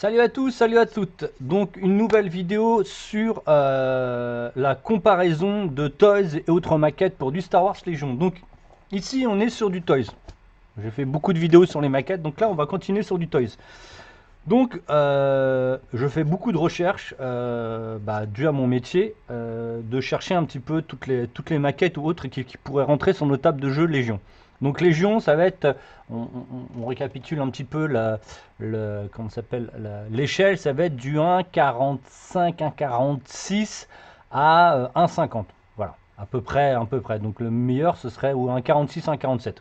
Salut à tous, salut à toutes. Donc une nouvelle vidéo sur la comparaison de Toys et autres maquettes pour du Star Wars Légion. Donc ici on est sur du Toys. J'ai fait beaucoup de vidéos sur les maquettes, donc là on va continuer sur du Toys. Donc je fais beaucoup de recherches, dû à mon métier, de chercher un petit peu toutes les maquettes ou autres qui pourraient rentrer sur nos tables de jeu Légion. Donc Légion, ça va être, on récapitule un petit peu comment ça s'appelle, l'échelle, ça va être du 1,45, 1,46 à 1,50. Voilà, à peu près, à peu près. Donc le meilleur, ce serait ou 1,46, 1,47.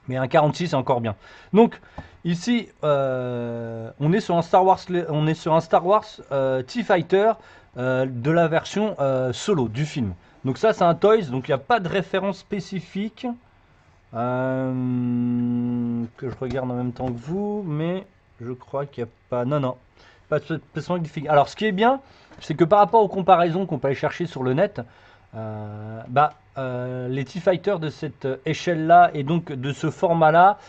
Mais 1,46 c'est encore bien. Donc ici, on est sur un Star Wars, T-Fighter de la version solo du film. Donc ça c'est un Toys, donc il n'y a pas de référence spécifique que je regarde en même temps que vous, mais je crois qu'il n'y a pas, non, pas de spécifique spécifique. Alors ce qui est bien, c'est que par rapport aux comparaisons qu'on peut aller chercher sur le net, les T-Fighters de cette échelle-là et donc de ce format-là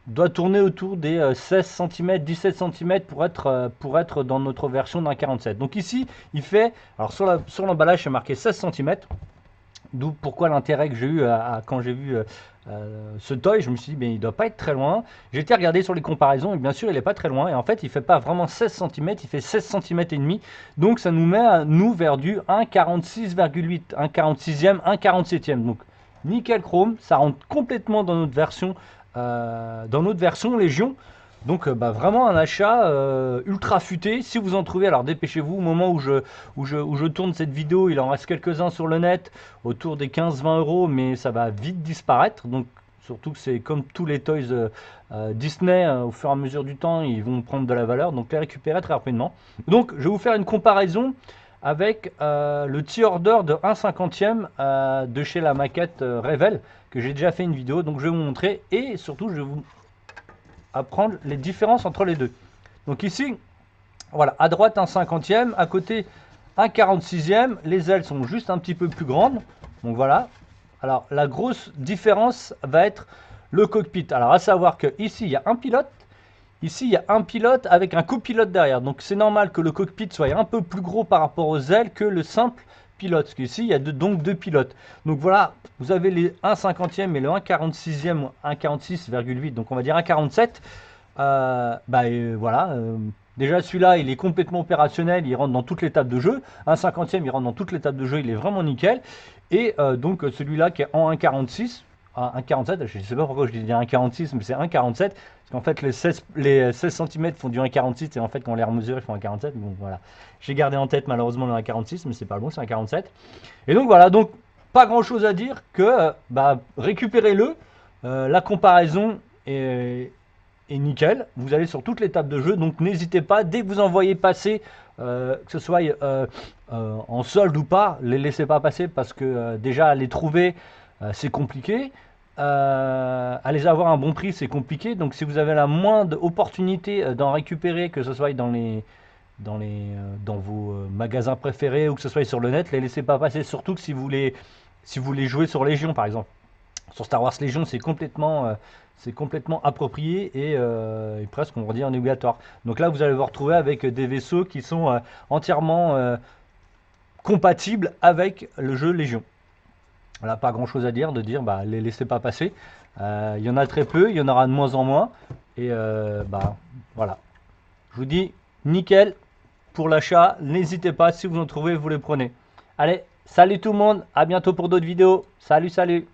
doit tourner autour des 16 cm, 17 cm pour être dans notre version d'un 47. Donc ici, il fait, alors sur l'emballage, c'est marqué 16 cm. D'où pourquoi l'intérêt que j'ai eu quand j'ai vu ce toy, je me suis dit, mais il doit pas être très loin. J'ai été regarder sur les comparaisons et bien sûr, il n'est pas très loin. Et en fait, il fait pas vraiment 16 cm, il fait 16 cm et demi. Donc, ça nous met à nous vers du 1,46,8, 1,46e, 1,47e. Donc, nickel chrome, ça rentre complètement dans notre version Légion. Donc vraiment un achat ultra futé. Si vous en trouvez, alors dépêchez-vous. Au moment où je tourne cette vidéo, il en reste quelques-uns sur le net, autour des 15-20 euros, mais ça va vite disparaître. Donc surtout que c'est comme tous les toys Disney, au fur et à mesure du temps, ils vont prendre de la valeur. Donc les récupérer très rapidement. Donc je vais vous faire une comparaison avec le T-Order de 1/50e de chez la maquette Revel, que j'ai déjà fait une vidéo. Donc je vais vous montrer et surtout je vais vous apprendre les différences entre les deux. Donc ici, voilà, à droite un 50e, à côté un 46e, les ailes sont juste un petit peu plus grandes. Donc voilà. Alors la grosse différence va être le cockpit. Alors à savoir que ici il y a un pilote, ici il y a un pilote avec un copilote derrière. Donc c'est normal que le cockpit soit un peu plus gros par rapport aux ailes que le simple pilote. Parce qu'ici il y a donc deux pilotes. Donc voilà, vous avez les 1/50e et le 1/46e, 1,46,8, donc on va dire 1,47. Voilà. Déjà celui-là il est complètement opérationnel, il rentre dans toutes les tables de jeu. 1/50e il rentre dans toutes les tables de jeu, il est vraiment nickel. Et donc celui-là qui est en 1,46, 1,47, je ne sais pas pourquoi je dis 1,46, mais c'est 1,47. Parce qu'en fait les 16 cm font du 1,46 et en fait quand on les remesure ils font 1,47. Donc voilà. J'ai gardé en tête malheureusement le 1,46, mais c'est pas le bon, c'est 1,47. Et donc voilà, donc pas grand chose à dire que récupérez-le. La comparaison est nickel. Vous allez sur toutes les tables de jeu, donc n'hésitez pas, dès que vous en voyez passer, que ce soit en solde ou pas, les laissez pas passer parce que déjà les trouver c'est compliqué. À les avoir à un bon prix c'est compliqué. Donc si vous avez la moindre opportunité d'en récupérer, que ce soit dans vos magasins préférés ou que ce soit sur le net, les laissez pas passer. Surtout que si vous voulez jouer sur Légion par exemple. Sur Star Wars Légion, c'est complètement approprié et presque, on va dire, obligatoire. Donc là, vous allez vous retrouver avec des vaisseaux qui sont entièrement compatibles avec le jeu Légion. Voilà, pas grand chose à dire, de dire, les laissez pas passer. Il y en a très peu, il y en aura de moins en moins. Et voilà. Je vous dis, nickel pour l'achat. N'hésitez pas, si vous en trouvez, vous les prenez. Allez, salut tout le monde, à bientôt pour d'autres vidéos. Salut, salut.